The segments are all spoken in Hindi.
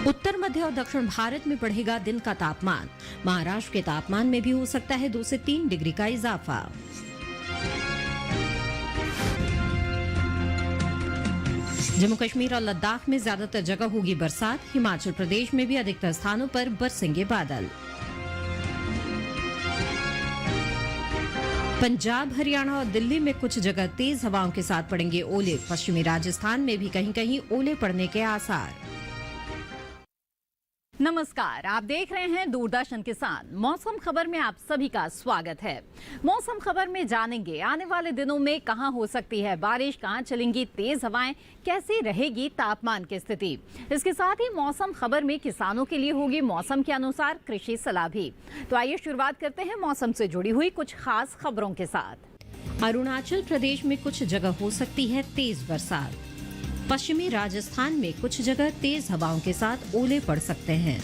उत्तर मध्य और दक्षिण भारत में बढ़ेगा दिन का तापमान। महाराष्ट्र के तापमान में भी हो सकता है 2 से 3 डिग्री का इजाफा। जम्मू कश्मीर और लद्दाख में ज्यादातर जगह होगी बरसात। हिमाचल प्रदेश में भी अधिकतर स्थानों पर बरसेंगे बादल। पंजाब, हरियाणा और दिल्ली में कुछ जगह तेज हवाओं के साथ पड़ेंगे ओले। पश्चिमी राजस्थान में भी कहीं कहीं ओले पड़ने के आसार। नमस्कार, आप देख रहे हैं दूरदर्शन किसान। मौसम खबर में आप सभी का स्वागत है। मौसम खबर में जानेंगे आने वाले दिनों में कहां हो सकती है बारिश, कहां चलेंगी तेज हवाएं, कैसी रहेगी तापमान की स्थिति। इसके साथ ही मौसम खबर में किसानों के लिए होगी मौसम के अनुसार कृषि सलाह भी। तो आइए शुरुआत करते हैं मौसम से जुड़ी हुई कुछ खास खबरों के साथ। अरुणाचल प्रदेश में कुछ जगह हो सकती है तेज बरसात। पश्चिमी राजस्थान में कुछ जगह तेज हवाओं के साथ ओले पड़ सकते हैं।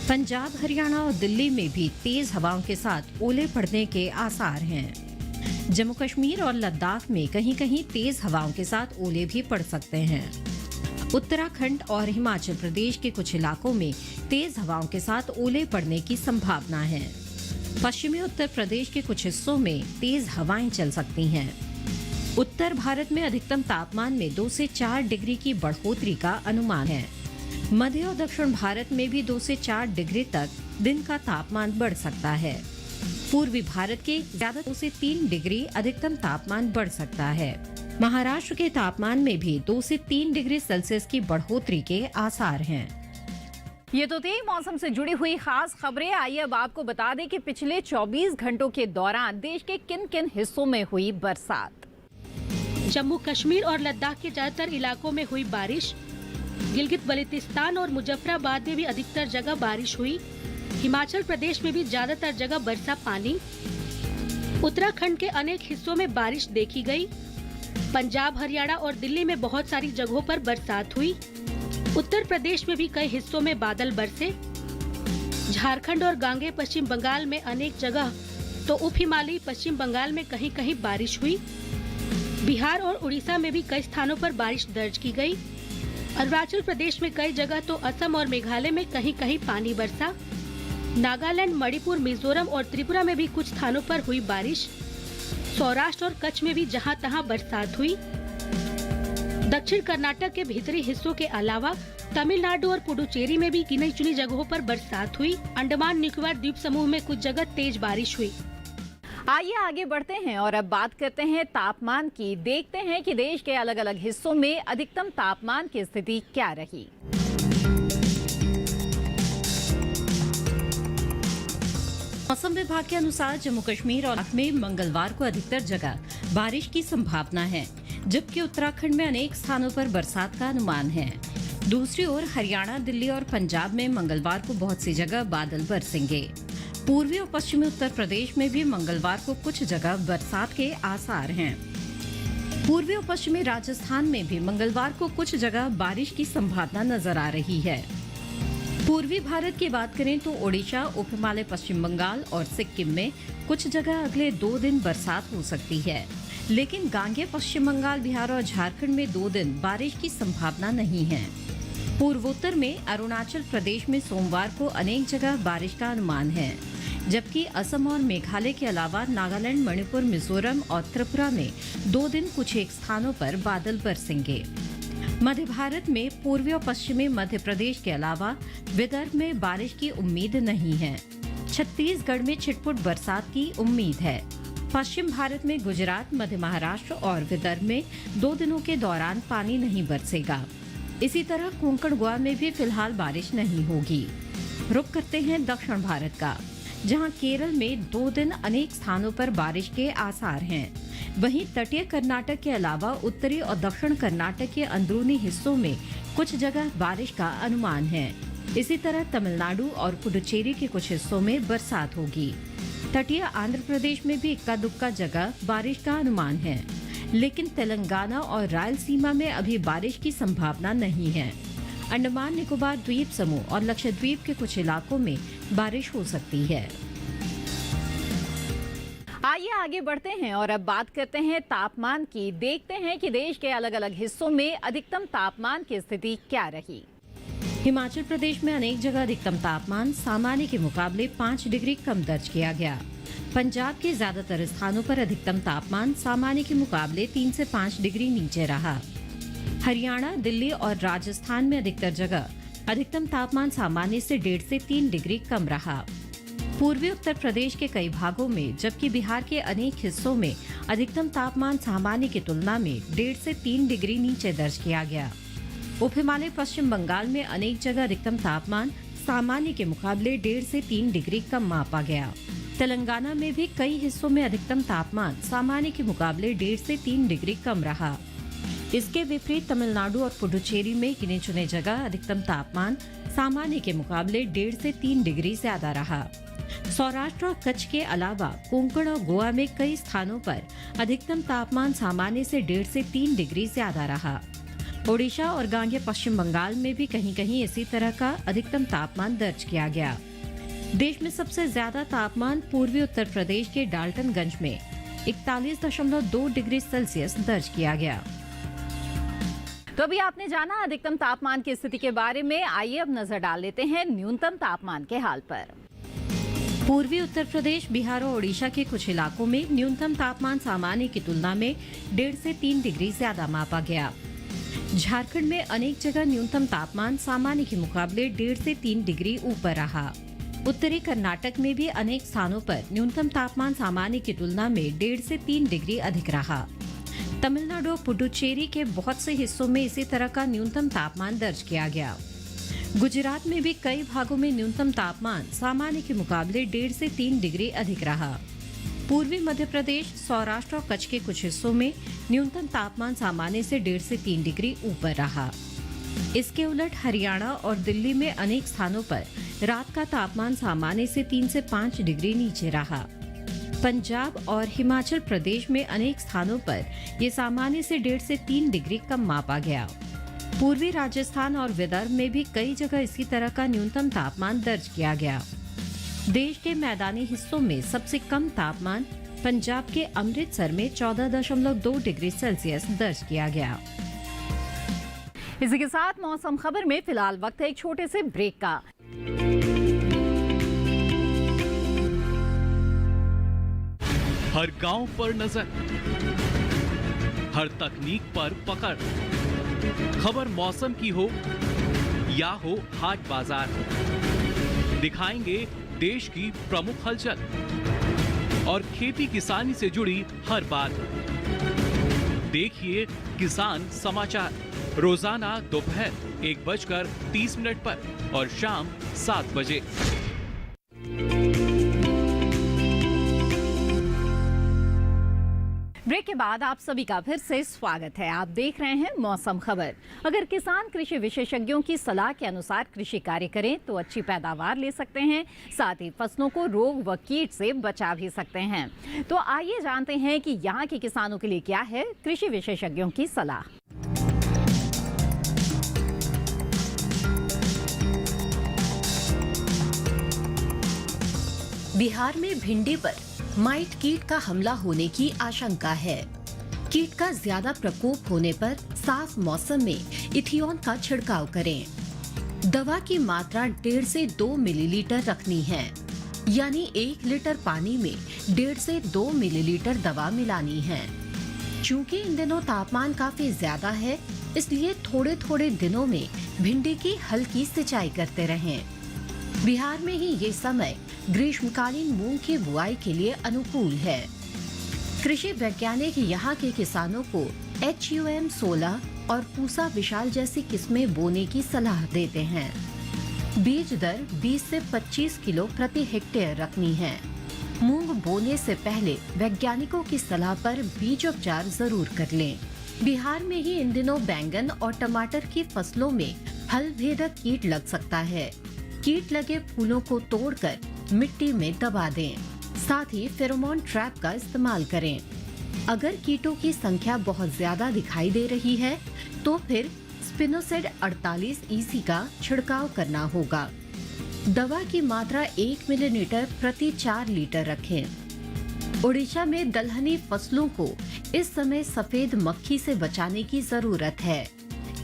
पंजाब, हरियाणा और दिल्ली में भी तेज हवाओं के साथ ओले पड़ने के आसार हैं। जम्मू कश्मीर और लद्दाख में कहीं कहीं तेज हवाओं के साथ ओले भी पड़ सकते हैं। उत्तराखंड और हिमाचल प्रदेश के कुछ इलाकों में तेज हवाओं के साथ ओले पड़ने की संभावना है। पश्चिमी उत्तर प्रदेश के कुछ हिस्सों में तेज हवाएं चल सकती हैं। उत्तर भारत में अधिकतम तापमान में 2 से 4 डिग्री की बढ़ोतरी का अनुमान है। मध्य और दक्षिण भारत में भी 2 से 4 डिग्री तक दिन का तापमान बढ़ सकता है। पूर्वी भारत के ज्यादा 2 से 3 डिग्री अधिकतम तापमान बढ़ सकता है। महाराष्ट्र के तापमान में भी 2 से 3 डिग्री सेल्सियस की बढ़ोतरी के आसार हैं। ये तो थी मौसम से जुड़ी हुई खास खबरें। आइए अब आपको बता दें कि पिछले 24 घंटों के दौरान देश के किन किन हिस्सों में हुई बरसात। जम्मू कश्मीर और लद्दाख के ज्यादातर इलाकों में हुई बारिश। गिलगित बल्तिस्तान और मुजफ्फराबाद में भी अधिकतर जगह बारिश हुई। हिमाचल प्रदेश में भी ज्यादातर जगह बरसा पानी। उत्तराखंड के अनेक हिस्सों में बारिश देखी गई। पंजाब, हरियाणा और दिल्ली में बहुत सारी जगहों पर बरसात हुई। उत्तर प्रदेश में भी कई हिस्सों में बादल बरसे। झारखंड और गांगे पश्चिम बंगाल में अनेक जगह तो उप हिमालयी पश्चिम बंगाल में कहीं कहीं बारिश हुई। बिहार और उड़ीसा में भी कई स्थानों पर बारिश दर्ज की गई। अरुणाचल प्रदेश में कई जगह तो असम और मेघालय में कहीं कहीं पानी बरसा। नागालैंड, मणिपुर, मिजोरम और त्रिपुरा में भी कुछ स्थानों पर हुई बारिश। सौराष्ट्र और कच्छ में भी जहां तहां बरसात हुई। दक्षिण कर्नाटक के भीतरी हिस्सों के अलावा तमिलनाडु और पुडुचेरी में भी गिनी चुनी जगहों पर बरसात हुई। अंडमान निकोबार द्वीप समूह में कुछ जगह तेज बारिश हुई। आइए आगे बढ़ते हैं और अब बात करते हैं तापमान की। देखते हैं कि देश के अलग अलग हिस्सों में अधिकतम तापमान की स्थिति क्या रही। मौसम विभाग के अनुसार जम्मू कश्मीर और लद्दाख में मंगलवार को अधिकतर जगह बारिश की संभावना है, जबकि उत्तराखंड में अनेक स्थानों पर बरसात का अनुमान है। दूसरी ओर हरियाणा, दिल्ली और पंजाब में मंगलवार को बहुत सी जगह बादल बरसेंगे। पूर्वी और पश्चिमी उत्तर प्रदेश में भी मंगलवार को कुछ जगह बरसात के आसार हैं। पूर्वी और पश्चिमी राजस्थान में भी मंगलवार को कुछ जगह बारिश की संभावना नजर आ रही है। पूर्वी भारत की बात करें तो ओडिशा, उप हिमालय, पश्चिम बंगाल और सिक्किम में कुछ जगह अगले 2 दिन बरसात हो सकती है, लेकिन गांगे, पश्चिम बंगाल, बिहार और झारखंड में 2 दिन बारिश की संभावना नहीं है। पूर्वोत्तर में अरुणाचल प्रदेश में सोमवार को अनेक जगह बारिश का अनुमान है, जबकि असम और मेघालय के अलावा नागालैंड, मणिपुर, मिजोरम और त्रिपुरा में 2 दिन कुछ एक स्थानों पर बादल बरसेंगे। मध्य भारत में पूर्वी और पश्चिमी मध्य प्रदेश के अलावा विदर्भ में बारिश की उम्मीद नहीं है। छत्तीसगढ़ में छिटपुट बरसात की उम्मीद है। पश्चिम भारत में गुजरात, मध्य महाराष्ट्र और विदर्भ में 2 दिनों के दौरान पानी नहीं बरसेगा। इसी तरह कोंकण, गोवा में भी फिलहाल बारिश नहीं होगी। रुक करते हैं दक्षिण भारत का, जहां केरल में 2 दिन अनेक स्थानों पर बारिश के आसार हैं। वहीं तटीय कर्नाटक के अलावा उत्तरी और दक्षिण कर्नाटक के अंदरूनी हिस्सों में कुछ जगह बारिश का अनुमान है। इसी तरह तमिलनाडु और पुडुचेरी के कुछ हिस्सों में बरसात होगी। तटीय आंध्र प्रदेश में भी इक्का दुक्का जगह बारिश का अनुमान है, लेकिन तेलंगाना और रायलसीमा में अभी बारिश की संभावना नहीं है। अंडमान निकोबार द्वीप समूह और लक्षद्वीप के कुछ इलाकों में बारिश हो सकती है। आइए आगे बढ़ते हैं और अब बात करते हैं तापमान की। देखते हैं कि देश के अलग अलग हिस्सों में अधिकतम तापमान की स्थिति क्या रही। हिमाचल प्रदेश में अनेक जगह अधिकतम तापमान सामान्य के मुकाबले 5 डिग्री कम दर्ज किया गया। पंजाब के ज्यादातर स्थानों पर अधिकतम तापमान सामान्य के मुकाबले 3 से 5 डिग्री नीचे रहा। हरियाणा, दिल्ली और राजस्थान में अधिकतर जगह अधिकतम तापमान सामान्य से 1.5 से 3 डिग्री कम रहा। पूर्वी उत्तर प्रदेश के कई भागों में जबकि बिहार के अनेक हिस्सों में अधिकतम तापमान सामान्य की तुलना में 1.5 से 3 डिग्री नीचे दर्ज किया गया। उप हिमालय पश्चिम बंगाल में अनेक जगह अधिकतम तापमान सामान्य के मुकाबले 1.5 से 3 डिग्री कम मापा गया। तेलंगाना में भी कई हिस्सों में अधिकतम तापमान सामान्य के मुकाबले 1.5 से 3 डिग्री कम रहा। इसके विपरीत तमिलनाडु और पुडुचेरी में गिने चुने जगह अधिकतम तापमान सामान्य के मुकाबले 1.5 से 3 डिग्री ज्यादा रहा। सौराष्ट्र और कच्छ के अलावा कोंकण और गोवा में कई स्थानों पर अधिकतम तापमान सामान्य से 1.5 से 3 डिग्री ज्यादा रहा। ओडिशा और गांगेय पश्चिम बंगाल में भी कहीं कहीं इसी तरह का अधिकतम तापमान दर्ज किया गया। देश में सबसे ज्यादा तापमान पूर्वी उत्तर प्रदेश के डाल्टनगंज में 41.2 डिग्री सेल्सियस दर्ज किया गया। तो अभी आपने जाना अधिकतम तापमान की स्थिति के बारे में। आइए अब नजर डाल लेते हैं न्यूनतम तापमान के हाल पर। पूर्वी उत्तर प्रदेश, बिहार और ओडिशा के कुछ इलाकों में न्यूनतम तापमान सामान्य की तुलना में 1.5 से 3 डिग्री ज्यादा मापा गया। झारखंड में अनेक जगह न्यूनतम तापमान सामान्य के मुकाबले 1.5 से 3 डिग्री ऊपर रहा। उत्तरी कर्नाटक में भी अनेक स्थानों पर न्यूनतम तापमान सामान्य की तुलना में 1.5 से 3 डिग्री अधिक रहा। तमिलनाडु और पुडुचेरी के बहुत से हिस्सों में इसी तरह का न्यूनतम तापमान दर्ज किया गया। गुजरात में भी कई भागों में न्यूनतम तापमान सामान्य के मुकाबले 1.5 से 3 डिग्री अधिक रहा। पूर्वी मध्य प्रदेश, सौराष्ट्र और कच्छ के कुछ हिस्सों में न्यूनतम तापमान सामान्य से 1.5 से 3 डिग्री ऊपर रहा। इसके उलट हरियाणा और दिल्ली में अनेक स्थानों पर रात का तापमान सामान्य से 3 से 5 डिग्री नीचे रहा। पंजाब और हिमाचल प्रदेश में अनेक स्थानों पर ये सामान्य से 1.5 से 3 डिग्री कम मापा गया। पूर्वी राजस्थान और विदर्भ में भी कई जगह इसी तरह का न्यूनतम तापमान दर्ज किया गया। देश के मैदानी हिस्सों में सबसे कम तापमान पंजाब के अमृतसर में 14.2 डिग्री सेल्सियस दर्ज किया गया। इसी के साथ मौसम खबर में फिलहाल वक्त है एक छोटे से ब्रेक का। हर गांव पर नजर, हर तकनीक पर पकड़, खबर मौसम की हो या हो हाट बाजार, दिखाएंगे देश की प्रमुख हलचल और खेती किसानी से जुड़ी हर बात। देखिए किसान समाचार रोजाना दोपहर 1:30 पर और शाम 7 बजे। ब्रेक के बाद आप सभी का फिर से स्वागत है। आप देख रहे हैं मौसम खबर। अगर किसान कृषि विशेषज्ञों की सलाह के अनुसार कृषि कार्य करें तो अच्छी पैदावार ले सकते हैं, साथ ही फसलों को रोग व कीट से बचा भी सकते हैं। तो आइए जानते हैं कि यहाँ के किसानों के लिए क्या है कृषि विशेषज्ञों की सलाह। बिहार में भिंडी पर माइट कीट का हमला होने की आशंका है। कीट का ज्यादा प्रकोप होने पर साफ मौसम में इथियोन का छिड़काव करें। दवा की मात्रा 1.5 से 2 मिलीलीटर रखनी है, यानी 1 लीटर पानी में 1.5 से 2 मिलीलीटर दवा मिलानी है। चूँकि इन दिनों तापमान काफी ज्यादा है, इसलिए थोड़े थोड़े दिनों में भिंडी की हल्की सिंचाई करते रहें। बिहार में ही ये समय ग्रीष्मकालीन मूंग की बुआई के लिए अनुकूल है। कृषि वैज्ञानिक यहाँ के किसानों को HUM 16 और पूसा विशाल जैसी किस्में बोने की सलाह देते हैं। बीज दर 20 से 25 किलो प्रति हेक्टेयर रखनी है। मूंग बोने से पहले वैज्ञानिकों की सलाह पर बीजोपचार जरूर कर लें। बिहार में ही इन दिनों बैंगन और टमाटर की फसलों में फल भेदक कीट लग सकता है। कीट लगे फूलों को तोड़कर मिट्टी में दबा दें। साथ ही फेरोमोन ट्रैप का इस्तेमाल करें। अगर कीटों की संख्या बहुत ज्यादा दिखाई दे रही है तो फिर स्पिनोसेड 48 EC का छिड़काव करना होगा। दवा की मात्रा 1 मिलीलीटर प्रति 4 लीटर रखें। उड़ीसा में दलहनी फसलों को इस समय सफेद मक्खी से बचाने की जरूरत है।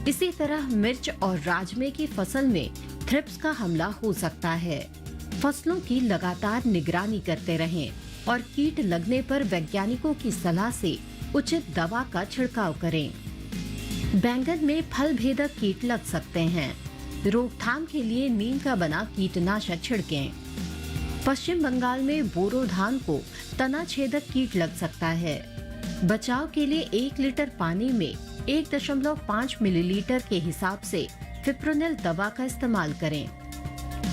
इसी तरह मिर्च और राजमे की फसल में थ्रिप्स का हमला हो सकता है। फसलों की लगातार निगरानी करते रहें और कीट लगने पर वैज्ञानिकों की सलाह से उचित दवा का छिड़काव करें। बैंगन में फल भेदक कीट लग सकते हैं। रोकथाम के लिए नीम का बना कीटनाशक छिड़कें। पश्चिम बंगाल में बोरो धान को तना छेदक कीट लग सकता है। बचाव के लिए 1 लीटर पानी में 1.5 मिलीलीटर के हिसाब से फिप्रोनिल दवा का इस्तेमाल करें।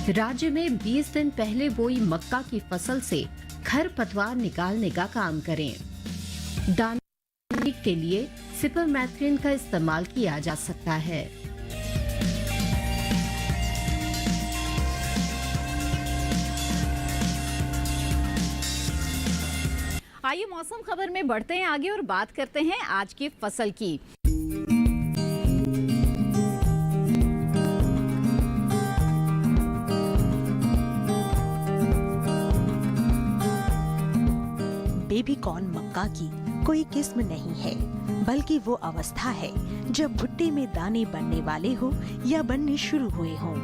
राज्य में 20 दिन पहले बोई मक्का की फसल से खरपतवार निकालने का काम करें। दाने के लिए सिपरमेथ्रिन का इस्तेमाल किया जा सकता है। आइए मौसम खबर में बढ़ते हैं आगे और बात करते हैं आज की फसल की। बेबी कॉर्न मक्का की कोई किस्म नहीं है, बल्कि वो अवस्था है जब भुट्टे में दाने बनने वाले हो या बनने शुरू हुए हों।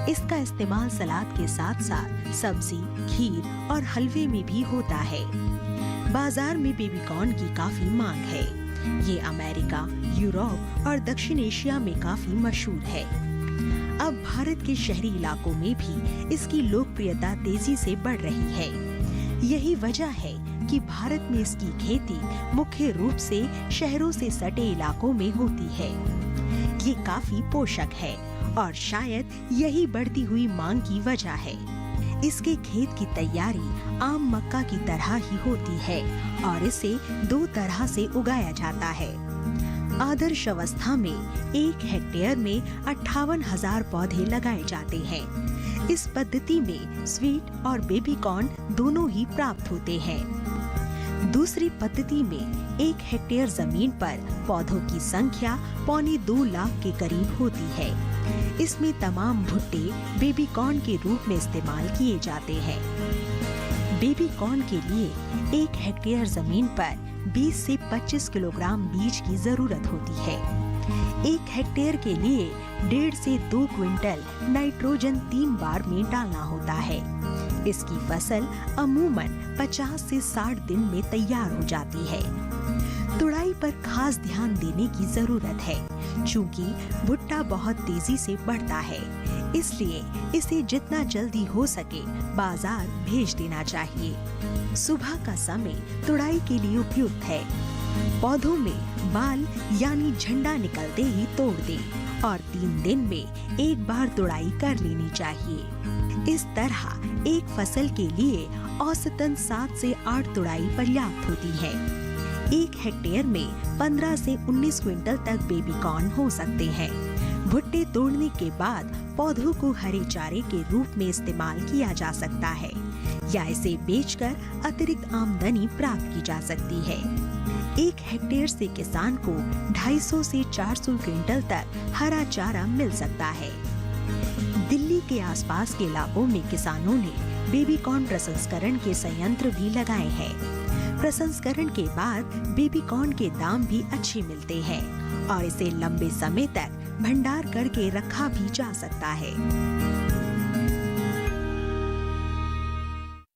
इसका इस्तेमाल सलाद के साथ साथ सब्जी, खीर और हलवे में भी होता है। बाजार में बेबी कॉर्न की काफी मांग है। ये अमेरिका, यूरोप और दक्षिण एशिया में काफी मशहूर है। अब भारत के शहरी इलाकों में भी इसकी लोकप्रियता तेजी से बढ़ रही है। यही वजह है कि भारत में इसकी खेती मुख्य रूप से शहरों से सटे इलाकों में होती है। ये काफी पोषक है और शायद यही बढ़ती हुई मांग की वजह है। इसके खेत की तैयारी आम मक्का की तरह ही होती है और इसे 2 तरह से उगाया जाता है। आदर्श अवस्था में 1 हेक्टेयर में 58,000 पौधे लगाए जाते हैं। इस पद्धति में स्वीट और बेबी कॉर्न दोनों ही प्राप्त होते हैं। दूसरी पद्धति में 1 हेक्टेयर जमीन पर पौधों की संख्या 2.25 लाख के करीब होती है। इसमें तमाम भुट्टे बेबी कॉर्न के रूप में इस्तेमाल किए जाते हैं। बेबी कॉर्न के लिए 1 हेक्टेयर जमीन पर 20 से 25 किलोग्राम बीज की जरूरत होती है। 1 हेक्टेयर के लिए 1.5 से 2 क्विंटल नाइट्रोजन 3 बार में डालना होता है। इसकी फसल अमूमन 50 से 60 दिन में तैयार हो जाती है। तुड़ाई पर खास ध्यान देने की जरूरत है, चूंकि भुट्टा बहुत तेजी से बढ़ता है, इसलिए इसे जितना जल्दी हो सके बाजार भेज देना चाहिए। सुबह का समय तुड़ाई के लिए उपयुक्त है। पौधों में बाल यानी झंडा निकलते ही तोड़ दें और 3 दिन में 1 बार तुड़ाई कर लेनी चाहिए। इस तरह एक फसल के लिए औसतन 7 से 8 तुड़ाई पर्याप्त होती है। 1 हेक्टेयर में 15 से 19 क्विंटल तक बेबी कॉर्न हो सकते हैं। भुट्टे तोड़ने के बाद पौधों को हरे चारे के रूप में इस्तेमाल किया जा सकता है या इसे बेचकर अतिरिक्त आमदनी प्राप्त की जा सकती है। 1 हेक्टेयर से किसान को 250 से 400 क्विंटल तक हरा चारा मिल सकता है। दिल्ली के आसपास के इलाकों में किसानों ने बेबी कॉर्न प्रसंस्करण के संयंत्र भी लगाए हैं। प्रसंस्करण के बाद बेबी कॉर्न के दाम भी अच्छे मिलते हैं और इसे लंबे समय तक भंडार करके रखा भी जा सकता है।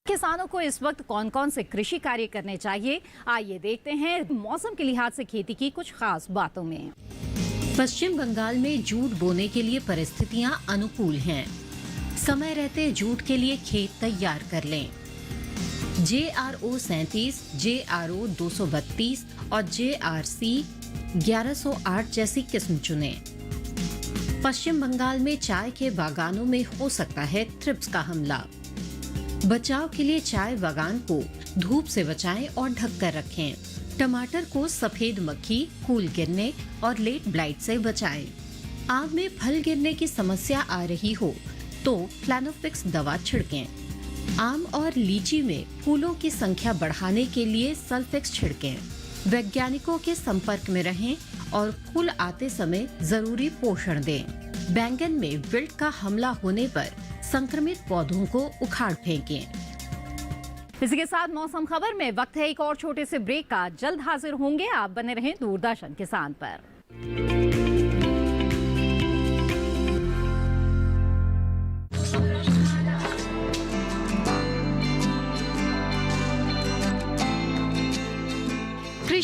किसानों को इस वक्त कौन कौन से कृषि कार्य करने चाहिए, आइए देखते हैं मौसम के लिहाज से खेती की कुछ खास बातों में। पश्चिम बंगाल में जूट बोने के लिए परिस्थितियां अनुकूल हैं। समय रहते जूट के लिए खेत तैयार कर लें। JRO 37, JRO 232 और JRC 1108 जैसी किस्म चुनें। पश्चिम बंगाल में चाय के बागानों में हो सकता है थ्रिप्स का हमला। बचाव के लिए चाय बागान को धूप से बचाएं और ढककर रखें। टमाटर को सफेद मक्खी, फूल गिरने और लेट ब्लाइट से बचाएं। आम में फल गिरने की समस्या आ रही हो तो फ्लैनोफिक्स दवा छिड़कें। आम और लीची में फूलों की संख्या बढ़ाने के लिए सल्फिक्स छिड़कें। वैज्ञानिकों के संपर्क में रहें और फूल आते समय जरूरी पोषण दें। बैंगन में विल्ट का हमला होने पर संक्रमित पौधों को उखाड़ फेंकें। इसी के साथ मौसम खबर में वक्त है एक और छोटे से ब्रेक का। जल्द हाजिर होंगे, आप बने रहें दूरदर्शन किसान पर।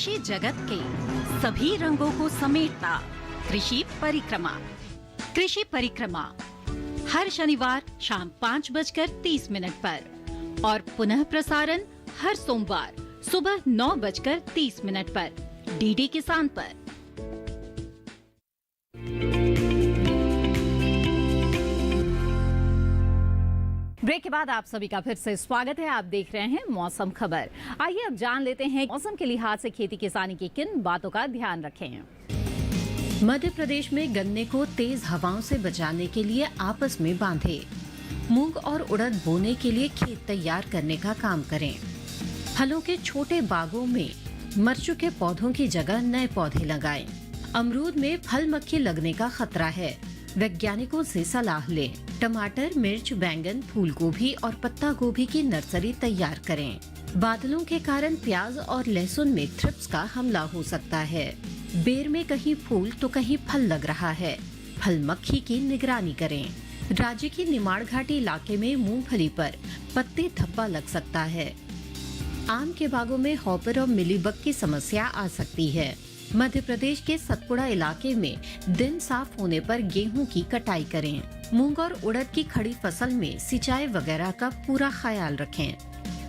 कृषि जगत के सभी रंगों को समेटता कृषि परिक्रमा। कृषि परिक्रमा हर शनिवार शाम 5:30 पर और पुनः प्रसारण हर सोमवार सुबह 9:30 पर डीडी किसान पर। ब्रेक के बाद आप सभी का फिर से स्वागत है। आप देख रहे हैं मौसम खबर। आइए अब जान लेते हैं मौसम के लिहाज से खेती किसानी की किन बातों का ध्यान रखें। मध्य प्रदेश में गन्ने को तेज हवाओं से बचाने के लिए आपस में बांधे। मूंग और उड़द बोने के लिए खेत तैयार करने का काम करें। फलों के छोटे बागों में मर चुके पौधों की जगह नए पौधे लगाएं। अमरूद में फल मक्खी लगने का खतरा है, वैज्ञानिकों से सलाह लें। टमाटर, मिर्च, बैंगन, फूल गोभी और पत्ता गोभी की नर्सरी तैयार करें। बादलों के कारण प्याज और लहसुन में थ्रिप्स का हमला हो सकता है। बेर में कहीं फूल तो कहीं फल लग रहा है, फल मक्खी की निगरानी करें। राज्य की निमाड़ घाटी इलाके में मूंगफली पर पत्ते धब्बा लग सकता है। आम के बागों में हॉपर और मिलीबग की समस्या आ सकती है। मध्य प्रदेश के सतपुड़ा इलाके में दिन साफ होने पर गेहूं की कटाई करें। मूंग और उड़द की खड़ी फसल में सिंचाई वगैरह का पूरा ख्याल रखें।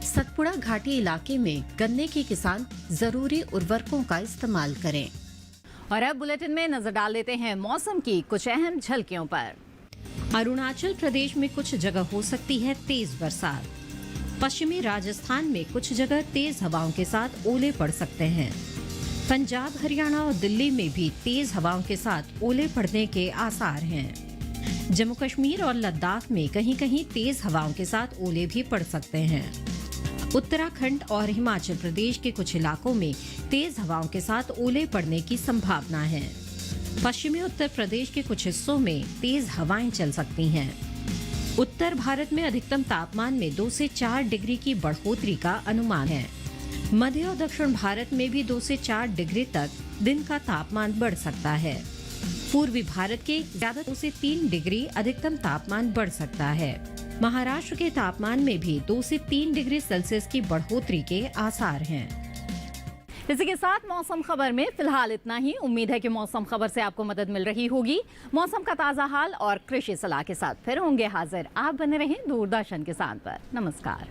सतपुड़ा घाटी इलाके में गन्ने के किसान जरूरी उर्वरकों का इस्तेमाल करें। और अब बुलेटिन में नजर डाल लेते हैं मौसम की कुछ अहम झलकियों पर। अरुणाचल प्रदेश में कुछ जगह हो सकती है तेज बरसात। पश्चिमी राजस्थान में कुछ जगह तेज हवाओं के साथ ओले पड़ सकते हैं। पंजाब, हरियाणा और दिल्ली में भी तेज हवाओं के साथ ओले पड़ने के आसार हैं। जम्मू कश्मीर और लद्दाख में कहीं कहीं तेज हवाओं के साथ ओले भी पड़ सकते हैं। उत्तराखंड और हिमाचल प्रदेश के कुछ इलाकों में तेज हवाओं के साथ ओले पड़ने की संभावना है। पश्चिमी उत्तर प्रदेश के कुछ हिस्सों में तेज हवाएं चल सकती हैं। उत्तर भारत में अधिकतम तापमान में 2 से 4 डिग्री की बढ़ोतरी का अनुमान है। मध्य और दक्षिण भारत में भी 2 से 4 डिग्री तक दिन का तापमान बढ़ सकता है। पूर्वी भारत के ज्यादा 2 से 3 डिग्री अधिकतम तापमान बढ़ सकता है। महाराष्ट्र के तापमान में भी 2 से 3 डिग्री सेल्सियस की बढ़ोतरी के आसार हैं। इसी के साथ मौसम खबर में फिलहाल इतना ही। उम्मीद है कि मौसम खबर से आपको मदद मिल रही होगी। मौसम का ताजा हाल और कृषि सलाह के साथ फिर होंगे हाजिर। आप बने रहें दूरदर्शन किसान पर। नमस्कार।